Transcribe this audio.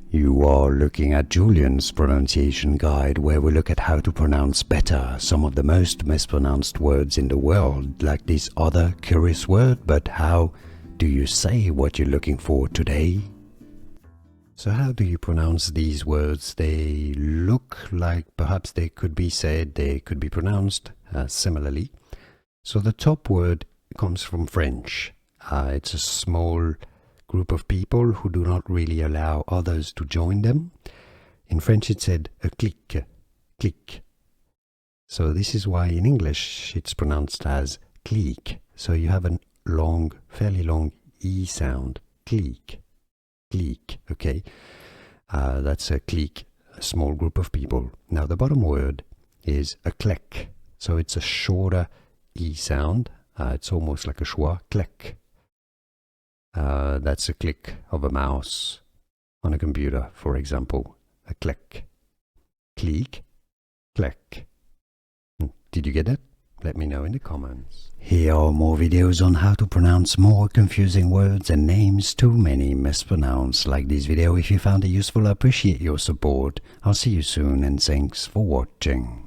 You are looking at Julian's pronunciation guide, where we look at how to pronounce better some of the most mispronounced words in the world, like this other curious word. But how do you say what you're looking for today? So how do you pronounce these words? They look like perhaps they could be said, they could be pronounced similarly. So the top word comes from French. It's a small group of people who do not really allow others to join them. In French it said a clique, clique. So this is why in English it's pronounced as clique. So you have a long, fairly long E sound, clique, clique, okay? That's a clique, a small group of people. Now the bottom word is a clique. So it's a shorter E sound. It's almost like a schwa, click. That's a click of a mouse on a computer, for example. A click. Click. Click. Did you get it? Let me know in the comments. Here are more videos on how to pronounce more confusing words and names too many mispronounced. Like this video if you found it useful. I appreciate your support. I'll see you soon and thanks for watching.